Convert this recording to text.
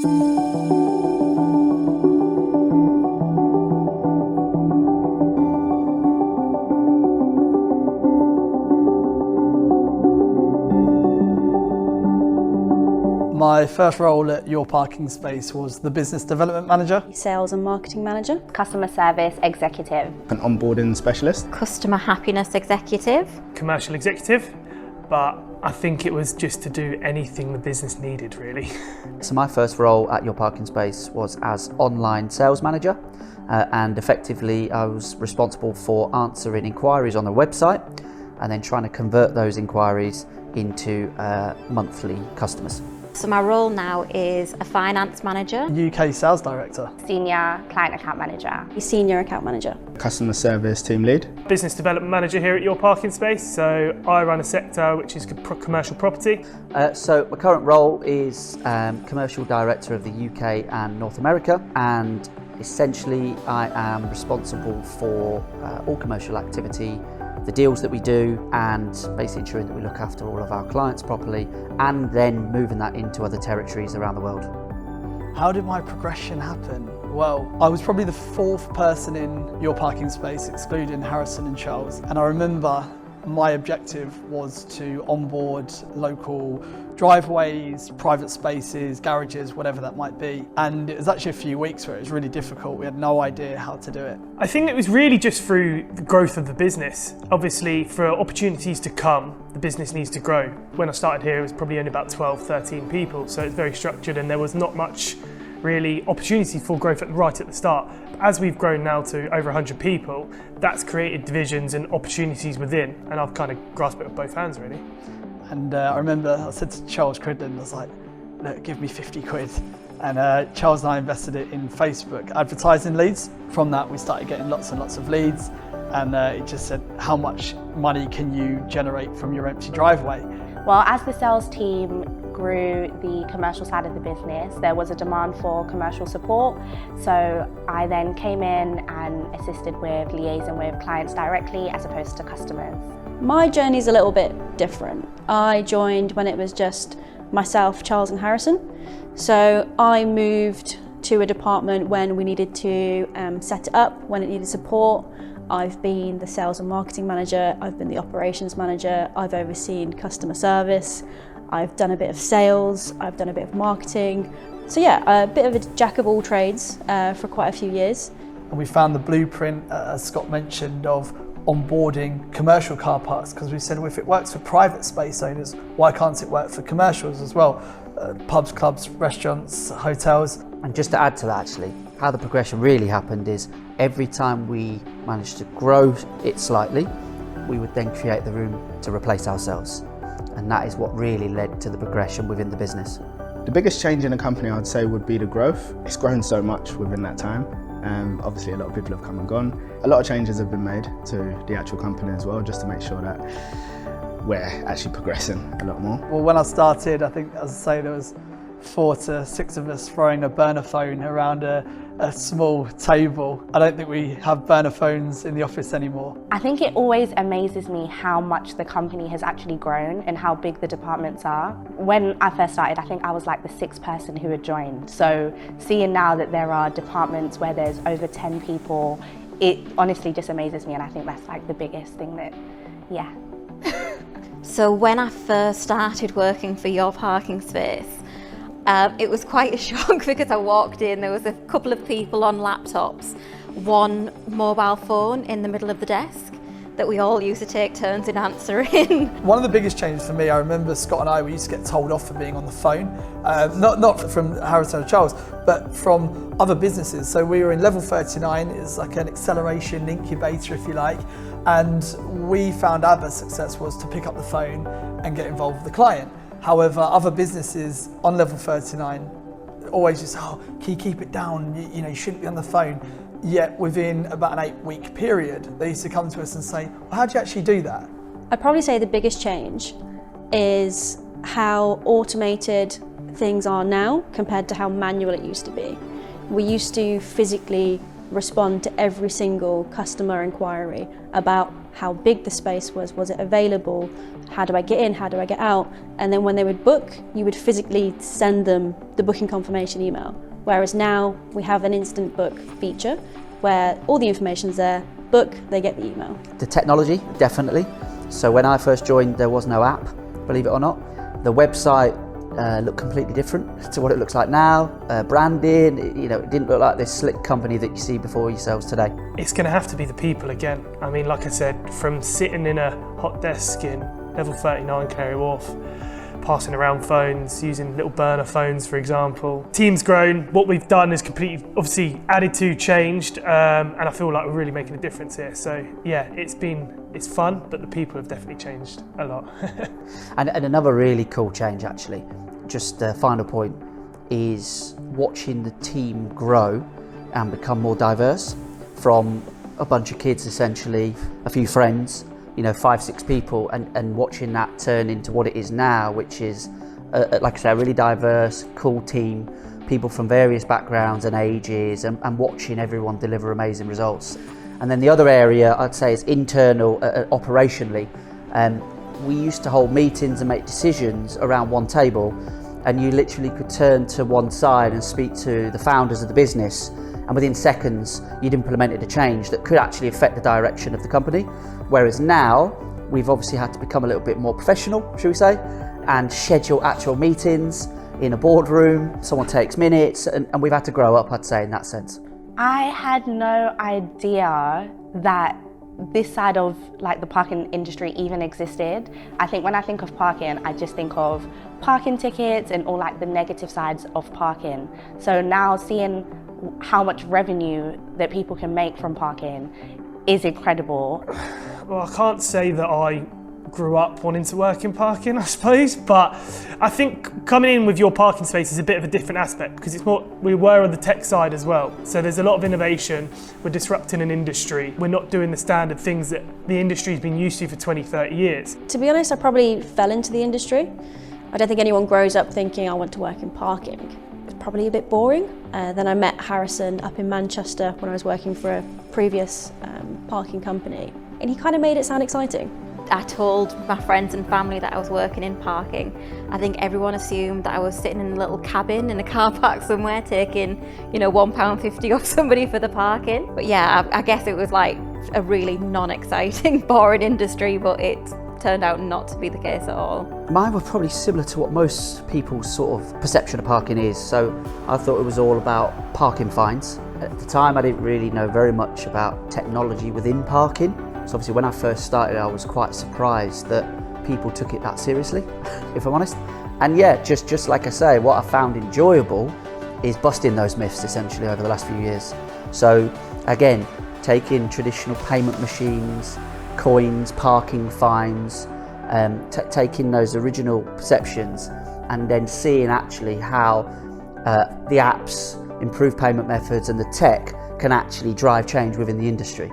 My first role at YourParkingSpace was the business development manager. Sales and marketing manager. Customer service executive. An onboarding specialist. Customer happiness executive. Commercial executive, but I think it was just to do anything the business needed, really. So my first role at YourParkingSpace was as online sales manager, and effectively I was responsible for answering inquiries on the website and then trying to convert those inquiries into monthly customers. So my role now is a finance manager. UK sales director. Senior client account manager. Senior account manager. Customer service team lead. Business development manager here at YourParkingSpace. So I run a sector which is commercial property. So my current role is commercial director of the UK and North America, and essentially I am responsible for all commercial activity, the deals that we do, and basically ensuring that we look after all of our clients properly, and then moving that into other territories around the world. How did my progression happen? Well, I was probably the fourth person in YourParkingSpace, excluding Harrison and Charles. And I remember my objective was to onboard local driveways, private spaces, garages, whatever that might be. And it was actually a few weeks where it was really difficult. We had no idea how to do it. I think it was really just through the growth of the business. Obviously, for opportunities to come, the business needs to grow. When I started here, it was probably only about 12, 13 people, so it's very structured and there was not much really opportunity for growth right at the start. As we've grown now to over 100 people, that's created divisions and opportunities within, and I've kind of grasped it with both hands, really. And I remember I said to Charles Cridlin, I was like, look, give me 50 quid. And Charles and I invested it in Facebook advertising leads. From that, we started getting lots and lots of leads. And it just said, how much money can you generate from your empty driveway? Well, as the sales team grew the commercial side of the business, there was a demand for commercial support. So I then came in and assisted with liaising with clients directly as opposed to customers. My journey's a little bit different. I joined when it was just myself, Charles and Harrison. So I moved to a department when we needed to set it up, when it needed support. I've been the sales and marketing manager, I've been the operations manager, I've overseen customer service, I've done a bit of sales, I've done a bit of marketing. So yeah, a bit of a jack of all trades for quite a few years. And we found the blueprint, as Scott mentioned, of onboarding commercial car parks, because we said, well, if it works for private space owners, why can't it work for commercials as well? Pubs, clubs, restaurants, hotels. And just to add to that, actually, how the progression really happened is every time we managed to grow it slightly, we would then create the room to replace ourselves. And that is what really led to the progression within the business. The biggest change in the company, I'd say, would be the growth. It's grown so much within that time. Obviously, a lot of people have come and gone. A lot of changes have been made to the actual company as well, just to make sure that we're actually progressing a lot more. Well, when I started, I think, as I say, there was 4 to 6 of us throwing a burner phone around a small table. I don't think we have burner phones in the office anymore. I think it always amazes me how much the company has actually grown and how big the departments are. When I first started, I think I was like the 6th person who had joined. So seeing now that there are departments where there's over 10 people, it honestly just amazes me, and I think that's like the biggest thing that, yeah. So when I first started working for YourParkingSpace, it was quite a shock because I walked in, there was a couple of people on laptops, one mobile phone in the middle of the desk that we all used to take turns in answering. One of the biggest changes for me, I remember Scott and I, we used to get told off for being on the phone, not from Harrison or Charles, but from other businesses. So we were in level 39, it's like an acceleration incubator, if you like, and we found our best success was to pick up the phone and get involved with the client. However, other businesses on level 39 always just, can you keep it down? You know, you shouldn't be on the phone. Yet within about an 8-week period, they used to come to us and say, well, how do you actually do that? I'd probably say the biggest change is how automated things are now compared to how manual it used to be. We used to physically respond to every single customer inquiry about how big the space was it available, how do I get in, how do I get out, and then when they would book, you would physically send them the booking confirmation email. Whereas now we have an instant book feature where all the information's there, book, they get the email. The technology, definitely. So when I first joined, there was no app, believe it or not. The website looked completely different to what it looks like now. Branding, it didn't look like this slick company that you see before yourselves today. It's going to have to be the people again. I mean, like I said, from sitting in a hot desk in level 39 Canary Wharf, passing around phones, using little burner phones, for example. Team's grown. What we've done is completely, obviously, added to, changed, and I feel like we're really making a difference here. So yeah, it's fun, but the people have definitely changed a lot. And another really cool change, actually, just a final point, is watching the team grow and become more diverse from a bunch of kids, essentially, a few friends, 5-6 people, and watching that turn into what it is now, which is, like I said, a really diverse, cool team, people from various backgrounds and ages, and watching everyone deliver amazing results. And then the other area I'd say is internal, operationally. We used to hold meetings and make decisions around one table, and you literally could turn to one side and speak to the founders of the business, and within seconds you'd implemented a change that could actually affect the direction of the company. Whereas now, we've obviously had to become a little bit more professional, should we say, and schedule actual meetings in a boardroom. Someone takes minutes, and we've had to grow up, I'd say, in that sense. I had no idea that this side of the parking industry even existed. I think when I think of parking, I just think of parking tickets and all the negative sides of parking. So now seeing how much revenue that people can make from parking is incredible. Well, I can't say that I grew up wanting to work in parking, I suppose, but I think coming in with Your Parking Space is a bit of a different aspect because it's more, we were on the tech side as well. So there's a lot of innovation, we're disrupting an industry, we're not doing the standard things that the industry's been used to for 20, 30 years. To be honest, I probably fell into the industry. I don't think anyone grows up thinking I want to work in parking. It's probably a bit boring. Then I met Harrison up in Manchester when I was working for a previous parking company, and he kind of made it sound exciting. I told my friends and family that I was working in parking. I think everyone assumed that I was sitting in a little cabin in a car park somewhere taking, £1.50 off somebody for the parking. But yeah, I guess it was like a really non-exciting, boring industry, but it turned out not to be the case at all. Mine were probably similar to what most people's sort of perception of parking is. So I thought it was all about parking fines. At the time, I didn't really know very much about technology within parking. So obviously when I first started, I was quite surprised that people took it that seriously, if I'm honest. And yeah, just like I say, what I found enjoyable is busting those myths essentially over the last few years. So again, taking traditional payment machines, coins, parking fines, taking those original perceptions and then seeing actually how the apps, improved payment methods and the tech can actually drive change within the industry.